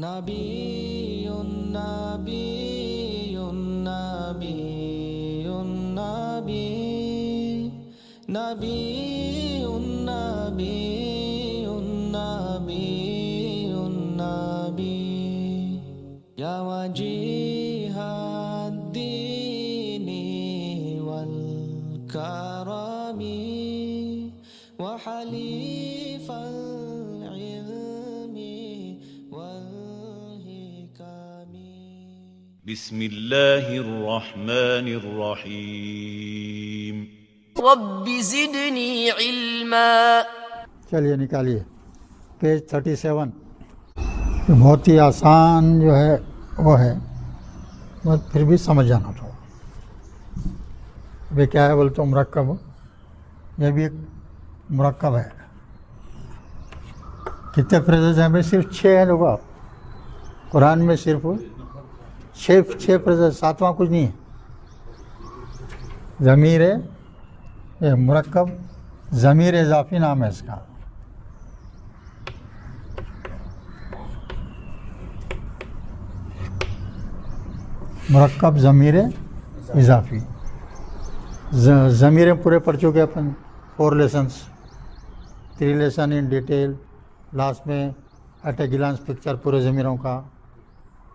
نبی نبی نبی نبی نبی نبی نبی نبی یا وجیہ الدین والکرم وحلیف العلم والحکم بسم اللہ الرحمن الرحیم رب زدنی علما. چلیے نکالیے پیج 37. بہت ہی آسان جو ہے وہ ہے، بس پھر بھی سمجھ جانا تھا. ابھی کیا ہے بولے تو مرکب، یہ بھی ایک مرکب ہے. کتنے فریزز ہیں بھائی؟ صرف 6 ہیں. لوگ آپ قرآن میں صرف 6 فریزز، 7واں کچھ نہیں ہے. ضمیر ہے، یہ مرکب ضمیر اضافی نام ہے اس کا. مرکب ضمیر اضافی. ضمیریں پورے پڑھ چکے اپن 4 lessons, 3 lesson in detail, last میں ایٹ اے گلانس پکچر پورے ضمیروں کا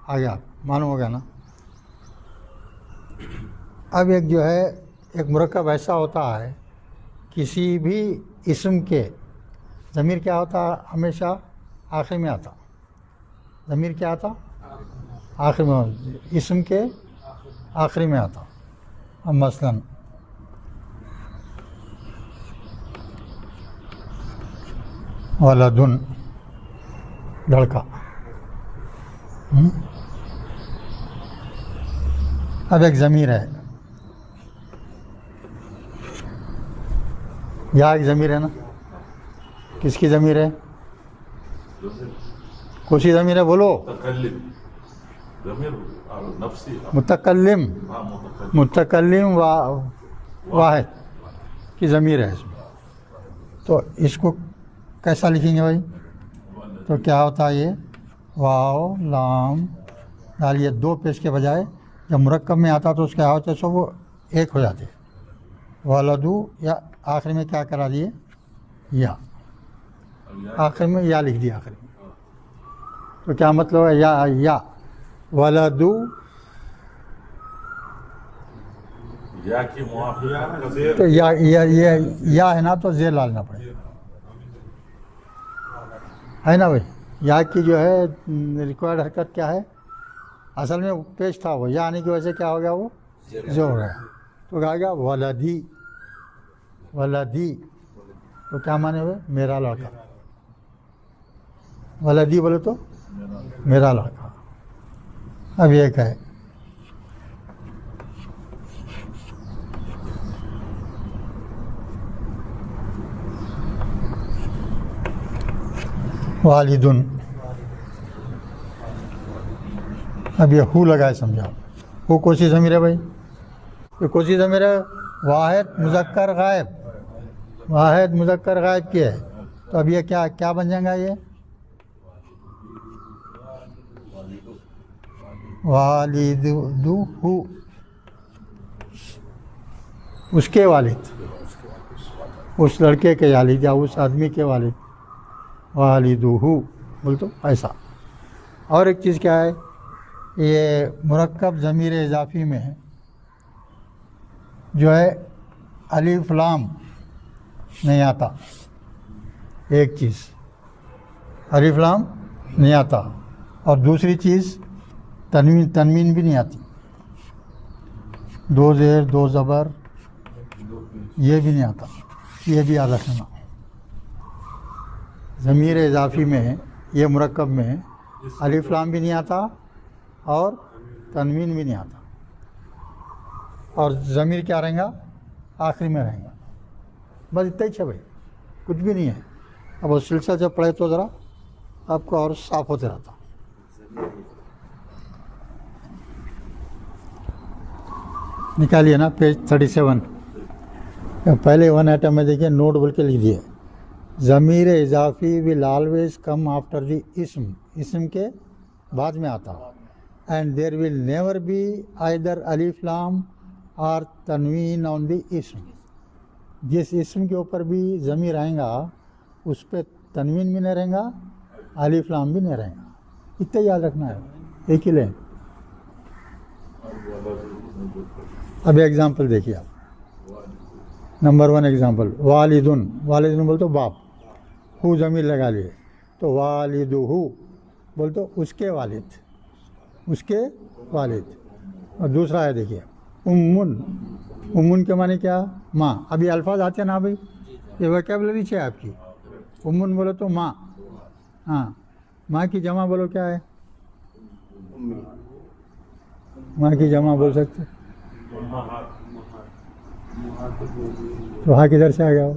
آ گیا، معلوم ہو گیا نا. اب ایک جو ہے ایک مرکب ایسا ہوتا ہے، کسی بھی اسم کے ضمیر کیا ہوتا ہمیشہ آخر میں آتا. ضمیر کیا آتا؟ آخر میں. اسم کے آخری میں آتا. اب مثلاً ولدن، لڑکا. اب ایک ضمیر ہے، یا ایک ضمیر ہے نا. کس کی ضمیر ہے؟ کون سی ضمیر ہے بولو؟ متکلم. متکلم واحد کی ضمیر ہے اس میں. تو اس کو کیسا لکھیں گے بھائی؟ تو کیا ہوتا ہے یہ واو لام ڈالیے 2 پیش کے بجائے جب مرکب میں آتا تو اس کیا ہوتا ہے سو وہ ایک ہو جاتے. ولدو یا آخر میں کیا کرا دیے؟ یا. آخر میں یا لکھ دیا آخر میں. تو کیا مطلب ہے یا ولدو تو یا ہے نا تو زیر ڈالنا پڑے گا، ہے نا بھائی. یا کی جو ہے ریکوائرڈ حرکت کیا ہے؟ اصل میں پیش تھا وہ، یا آنے کی وجہ سے کیا ہو گیا؟ وہ زور ہو گیا. تو کہا گیا ولدی. ولدی تو کیا مانے ہوئے؟ میرا لڑکا. ولدی بولے تو میرا لڑکا. اب ایک ہے والدن. اب یہ ہو لگائے سمجھاؤ. وہ کون سی ضمیر ہے بھائی؟ یہ کون سی ضمیر ہے؟ واحد مذکر غائب. واحد مذکر غائب کی ہے. تو اب یہ کیا بن جائے گا؟ یہ والدو ہو، اس کے والد، اس لڑکے کے والد یا اس آدمی کے والد. والدو ہو بول تو ایسا. اور ایک چیز کیا ہے، یہ مرکب ضمیر اضافی میں جو ہے الف لام نہیں آتا. ایک چیز الف لام نہیں آتا، اور دوسری چیز تنوین بھی نہیں آتی. 2 زیر 2 زبر یہ بھی نہیں آتا. یہ بھی یاد رکھنا. ضمیر اضافی میں یہ مرکب میں الف لام بھی نہیں آتا اور تنوین بھی نہیں آتا، اور ضمیر کیا رہیں گا؟ آخری میں رہیں گا. بس اتنا ہی ہے بھائی، کچھ بھی نہیں ہے. اب وہ سلسلہ جب پڑھے تو ذرا آپ کو اور صاف ہوتے رہتا. نکالیے نا پیج 37. پہلے 1 آئٹم میں دیکھیے نوٹ بول کے لکھ دیے. ضمیر اضافی will always come after the اسم. اسم کے بعد میں آتا. And there will never be either الف لام اور تنوین آن دی اسم. جس اسم کے اوپر بھی ضمیر آئیں گا اس پہ تنوین بھی نہیں رہیں گا, الف لام بھی نہیں رہیں گا. اتنا یاد رکھنا ہے, ایک ہی لیں. اب ایگزامپل دیکھیے آپ. Number 1 example, والدن. والدن بول تو باپ, ہو ضمیر لگا لیے تو والدہ بول تو اس کے والد, اس کے والد. اور دوسرا ہے دیکھیے امن. امن کے معنی کیا؟ ماں. ابھی الفاظ آتے ہیں نا بھائی, یہ ویکیبلری ہے آپ کی. امن بولو تو ماں. ہاں, ماں کی جمع بولو کیا ہے؟ ماں کی جمع بول سکتے تو ہاں کدھر سے آ گیا؟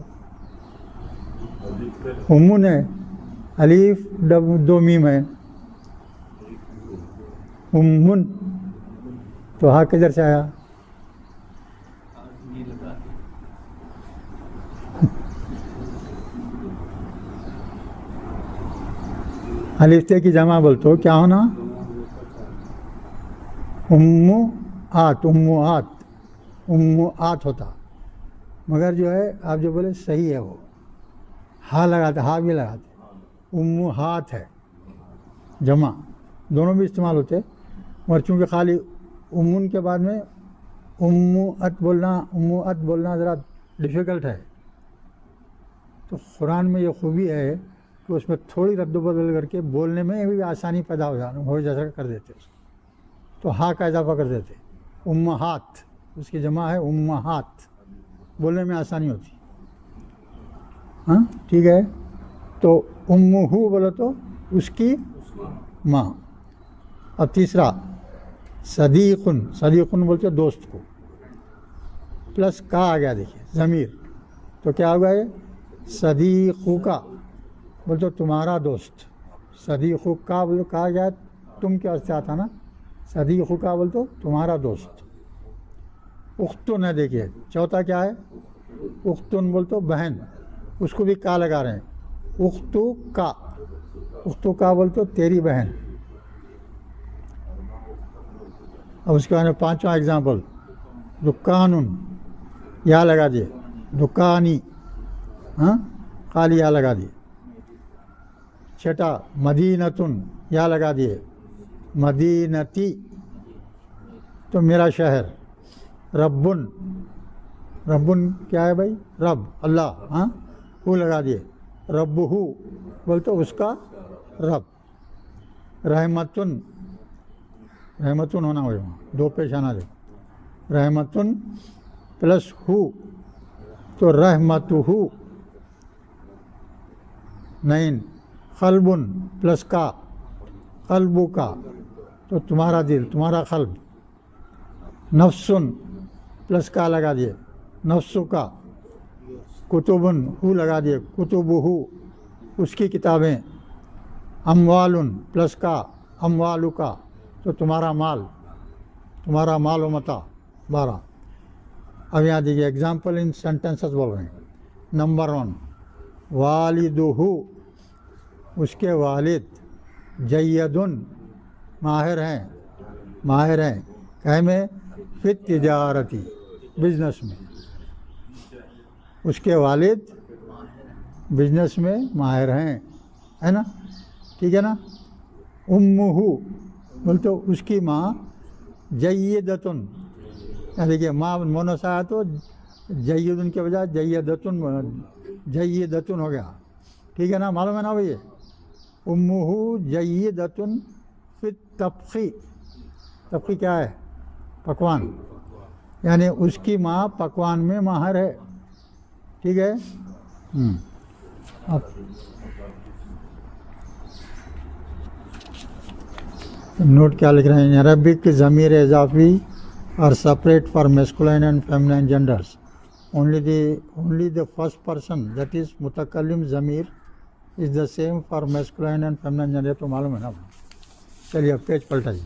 امن ہے, الف 2 میم ہے, امن تو ہاں کدھر سے آیا؟ الف تے کی جمع بولتے ہو کیا ہونا؟ اموات. اموات اموات ہوتا, مگر جو ہے آپ جو بولے صحیح ہے, وہ ہاں لگاتے, ہاں بھی لگاتے. اموہات ہے جمع, دونوں بھی استعمال ہوتے, مگر چونکہ خالی امون کے بعد میں اموات بولنا ذرا ڈیفیکلٹ ہے. تو قرآن میں یہ خوبی ہے کہ اس میں تھوڑی رد و بدل کر کے بولنے میں بھی آسانی پیدا ہو جیسا کر دیتے اس کو. تو ہاں کا اضافہ کر دیتے. امہات اس کی جمع ہے امہات, بولنے میں آسانی ہوتی. ہاں ٹھیک ہے. تو امہ بولو تو اس کی ماں. اب تیسرا صدیقن. صدیقن بولتے دوست کو, پلس کا آ گیا دیکھیے ضمیر, تو کیا ہوگا یہ؟ صدیقو کا بول تو تمہارا دوست. صدیقو کا بول تو کہا گیا تم کے واسطے آتا نا, صدیقو کا بول تو تمہارا دوست. اختن ہے دیکھیے, چوتھا کیا ہے؟ اختن بول تو بہن, اس کو بھی کا لگا رہے ہیں. اختو کا. اختو کا بول تو تیری بہن. اب اس کے بعد 5واں ایگزامپل دکانن, یا لگا دیے. دکانی, ہاں خالی یا لگا دیے. 6 مدینتن, یا لگا دیے. مدینتی تو میرا شہر. ربن. ربن کیا ہے بھائی؟ رب, اللہ. ہاں وہ لگا دیے. رب ہو بول تو اس کا رب. رحمتن. رحمتن ہونا ہوئے وہاں, 2 پیش آنا دے. رحمتن پلس ہو تو رحمت ہو. نہیں, قلبن پلس کا, قلبو کا تو تمہارا دل, تمہارا قلب. نفسن پلس کا لگا دیے, نفسو کا. کتبن ہو لگا دیے, کتبو ہو اس کی کتابیں. اموالن پلس کا, اموالو کا تو تمہارا مال, تمہارا مال و متا. 12. اب یہاں دیکھیے ایگزامپل ان سینٹینسز بول رہے ہیں. نمبر 1 والدہ, اس کے والد. جیدن ماہر ہیں, ماہر ہیں کہے میں فی تجارتی, بزنس میں. اس کے والد بزنس میں ماہر ہیں, ہے نا, ٹھیک ہے نا. امہ بول تو اس کی ماں. جیدتن, دیکھیے ماں مونس آیا تو جیدن کے بجائے جیدتن ہو گیا, ٹھیک ہے نا, معلوم ہے نا بھائی. امہ جیدتن فی الطبخ. طبخ کیا ہے؟ پکوان, یعنی اس کی ماں پکوان میں ماہر ہے, ٹھیک ہے. اب نوٹ کیا لکھ رہے ہیں؟ عربک کے ضمیر اضافی are separate for masculine and feminine genders. Only the first person, that is mutakallim zamir, is the same for masculine and feminine gender. تو معلوم ہے نا. چلیے اب پیج پلٹائیے.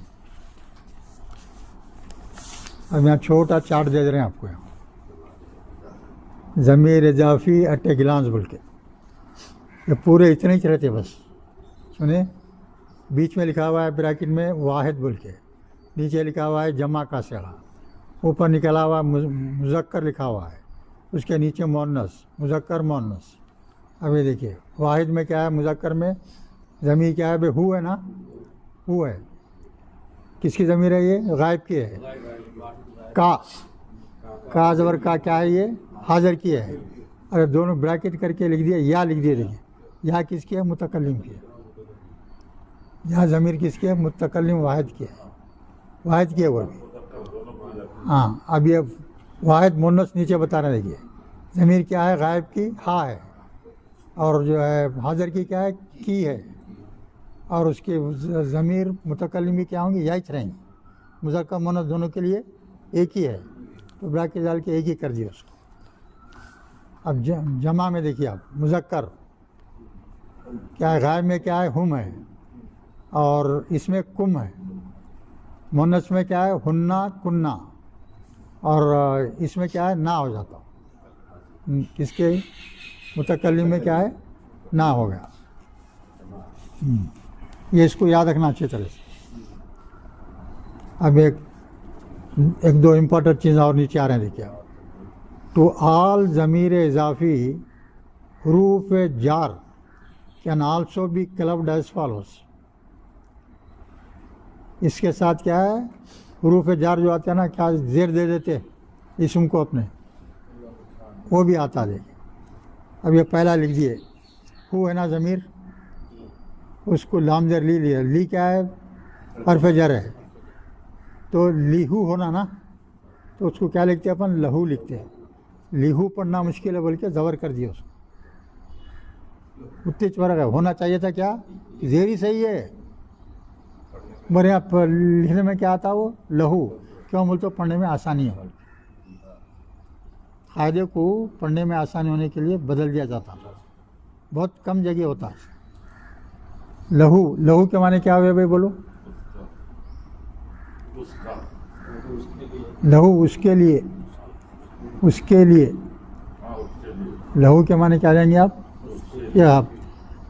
اب یہاں چھوٹا چارٹ دے رہے ہیں آپ کو. یہاں ضمیر اضافی ایٹ اے گلانس بول کے, یہ پورے اتنے ہی رہتے بس. سنیں بیچ میں لکھا ہوا ہے بریکٹ میں واحد بول کے، نیچے لکھا ہوا ہے جمع کا صیغہ، اوپر نکلا ہوا مذکر لکھا ہوا ہے، اس کے نیچے مؤنث، مذکر مؤنث۔ اب یہ دیکھیے واحد میں کیا ہے، مذکر میں ضمیر کیا ہے بھائی، ہو ہے نا، ہو ہے، کس کی ضمیر ہے یہ؟ غائب کی ہے، کا زبر کا کیا ہے یہ؟ حاضر کی ہے۔ اگر دونوں بریکٹ کر کے لکھ دیا یا لکھ دیے، دیکھیے یا کس کی ہے؟ متکلم کی ہے، یا ضمیر کس کی ہے؟ متکلم واحد کی ہے، واحد کی ہے وہ بھی۔ ہاں اب یہ واحد مؤنث نیچے بتا رہے ہیں، دیکھیے ضمیر کیا ہے؟ غائب کی ہا ہے، اور جو ہے حاضر کی کیا ہے؟ کی ہے، اور اس کے ضمیر متکلم بھی کیا ہوں گے؟ یا ہی رہیں گے، مذکر مؤنث دونوں کے لیے ایک ہی ہے، تو بریکٹ ڈال کے ایک ہی کر دیا اس کو۔ اب جمع میں دیکھیے آپ، مذکر کیا ہے؟ غائب میں کیا ہے؟ ہم ہے، اور اس میں کم ہے، مؤنث میں کیا ہے؟ ہننا کننا، اور اس میں کیا ہے؟ نا ہو جاتا، کس کے؟ متکلم میں کیا ہے؟ نا ہو گیا۔ یہ اس کو یاد رکھنا اچھی طرح سے۔ اب ایک دو امپورٹنٹ چیزیں اور نیچے آ رہے ہیں، دیکھیے آپ، ٹو آل ضمیر اضافی حروف جار can also be clubbed as follows. اس کے ساتھ کیا ہے؟ حروف جار جو آتے ہیں نا، کیا زیر دے دیتے اسم کو اپنے، وہ بھی آتا دیکھیں۔ اب یہ پہلا لکھ دیے، ہو ہے نا ضمیر، اس کو لام زیر لی لیا، لی کیا ہے؟ حرف جر ہے، تو لیہو ہونا نا، تو اس کو کیا لکھتے ہیں اپن؟ لہو لکھتے ہیں۔ لیہو پڑھنا مشکل ہے بول کے زبر کر دیا اس کو، اتنے فرق ہے، ہونا چاہیے تھا کیا؟ زیری صحیح ہے، مگر یہاں لکھنے میں کیا آتا وہ؟ لہو، کیوں بولتے ہو؟ پڑھنے میں آسانی ہے، قاعدے کو پڑھنے میں آسانی ہونے کے لیے بدل دیا جاتا تھا، بہت کم جگہ ہوتا ہے۔ لہو، لہو کے معنی کیا ہوئے بھائی بولو؟ لہو اس کے لیے، اس کے لیے، لہو کے معنی کیا جائیں گے آپ؟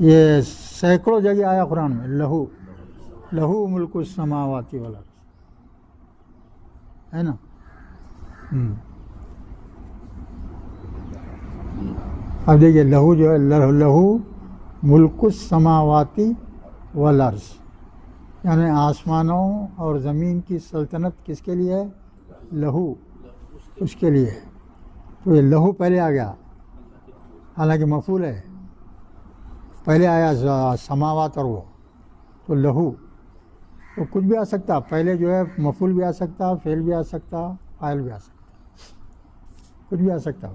یہ سینکڑوں جگہ آیا قرآن میں، لہو، لہو ملک السماوات والارض، ہے نا۔ اب دیکھیے لہو جو ہے، لہو ملک السماوات والارض، یعنی آسمانوں اور زمین کی سلطنت کس کے لیے ہے؟ لہو، اس کے لیے ہے۔ تو یہ لہو پہلے آ گیا، حالانکہ مفعول ہے، پہلے آیا سماوات اور وہ، تو لہو تو کچھ بھی آ سکتا، پہلے جو ہے مفعول بھی آ سکتا، فعل بھی آ سکتا، فاعل بھی آ سکتا، کچھ بھی آ سکتا۔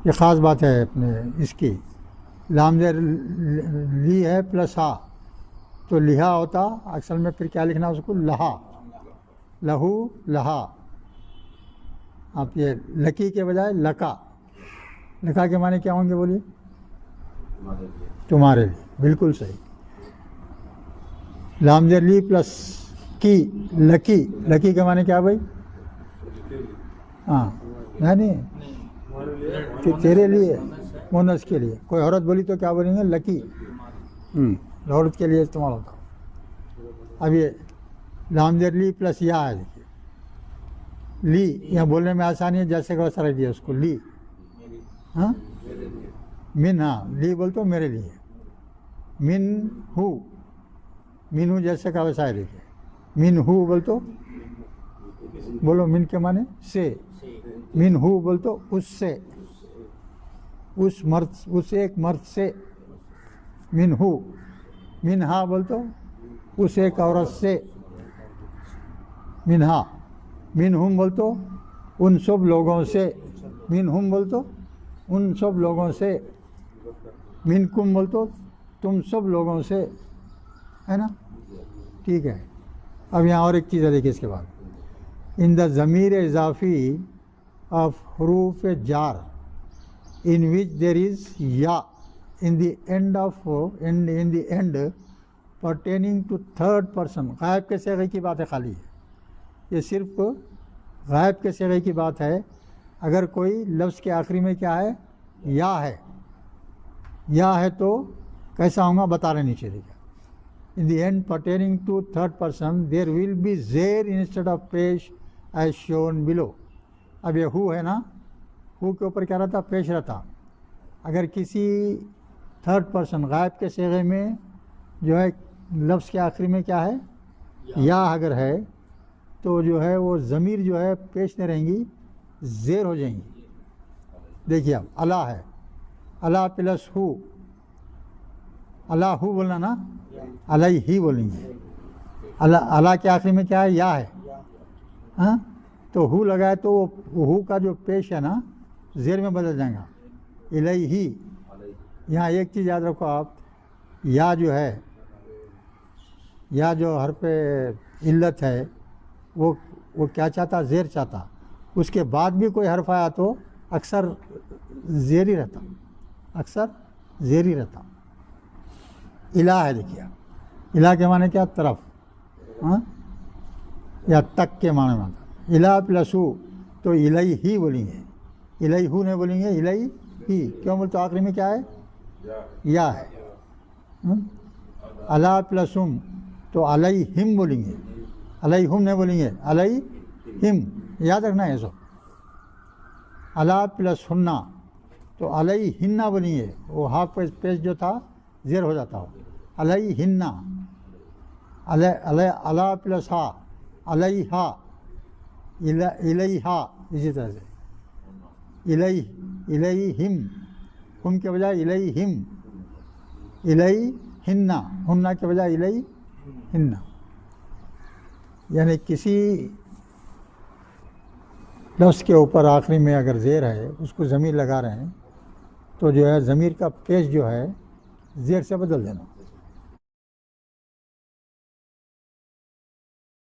یہ خاص بات ہے اپنے اس کی، لام زیر لی ہے پلس ہا، تو لہا ہوتا، اصل میں پھر کیا لکھنا اس کو؟ لہا، لہو لہا۔ آپ یہ لکی کے بجائے لکا، لکا کے معنی کیا ہوں گے بولیے؟ تمہارے لیے، بالکل صحیح۔ لام زیر لی پلس کی، لکی، لکی کے معنی کیا بھائی؟ ہاں نہیں، کہ تیرے لیے، مونس کے لیے۔ کوئی عورت بولی تو کیا بولیں گے؟ لکی، عورت کے لیے استعمال ہوتا۔ اب یہ لام زیر لی پلس یا ہے، دیکھیے لی، یہاں بولنے میں آسانی ہے، جیسے کہ ویسا رکھ دیا اس کو، لی، ہاں من، ہاں لی بول تو میرے لیے، من ہو، من ہو جیسے کہ ویسا ہے، دیکھیے من ہو بول تو، بولو من کے معنی سے، من ہو بول تو اس سے، اس مرد، اس ایک مرد سے، من ہو، من ہا بول تو اس ایک عورت سے، من ہا، من ہم بول تو ان سب لوگوں سے، من ہم بول تو ان سب لوگوں سے، من کم بول تو تم سب لوگوں سے، ہے نا، ٹھیک ہے۔ اب یہاں اور ایک چیز ہے، دیکھیے اس کے بعد، ان دا ضمیر اضافی آف حروف جار in which there is ya in the end of in the end pertaining to third person۔ غائب کے صیغے کی بات ہے، خالی ہے یہ، صرف غائب کے صیغے کی بات ہے۔ اگر کوئی لفظ کے آخری میں کیا ہے؟ یا ہے، یا ہے تو کیسا ہوگا بتا رہے نیچے، دیکھا in the end pertaining to third person, there will be there instead of pesh as shown below. اب یہ ہو ہے نا, ہو کے اوپر کیا رہتا؟ پیش رہتا. اگر کسی تھرڈ پرسن غائب کے صیغے میں جو ہے لفظ کے آخری میں کیا ہے؟ یا اگر ہے تو جو ہے وہ ضمیر جو ہے پیش نہیں رہیں گی, زیر ہو جائیں گی. دیکھیے اب اللہ ہے, اللہ پلس ہو, اللہ ہو بولنا نا, اللہ ہی بولیں گے. اللہ کے آخری میں کیا ہے؟ یا ہے. ہاں تو ہو لگائے تو وہ ہو کا جو پیش ہے نا زیر میں بدل جائے گا, الیہ. یہاں ایک چیز یاد رکھو آپ, یا جو ہے, یا جو حرف علت ہے وہ کیا چاہتا؟ زیر چاہتا. اس کے بعد بھی کوئی حرف آیا تو اکثر زیر ہی رہتا, اکثر زیر ہی رہتا. الہ ہے, دیکھیے الہ کے معنی کیا؟ طرف, ہاں یا تک کے معنی میں آتا. الہ پلس ہو تو الیہ ہی بولیں گے, الیہ ہو نہیں بولیں گے, الیہ ہی. کیوں بولتے؟ آخری میں کیا ہے؟ یا ہے. اللہ پلس ہم تو علیہم بولیں گے, علیہم نہیں بولیں گے, علیہم. یاد رکھنا ہے سو. اللہ پلس ہننا تو علیہنہ بولیں گے, وہ ہاف پیش جو تھا زیر ہو جاتا ہو, علیہنہ. اللہ پلس ہا, علیہا, الیہا. اسی طرح سے الیہم, ہم کے بجائے الیہم, الیہنہ, ہنہ کے بجائے الیہنہ. یعنی کسی لفظ کے اوپر آخری میں اگر زیر ہے, اس کو ضمیر لگا رہے ہیں تو جو ہے ضمیر کا پیش جو ہے زیر سے بدل دینا.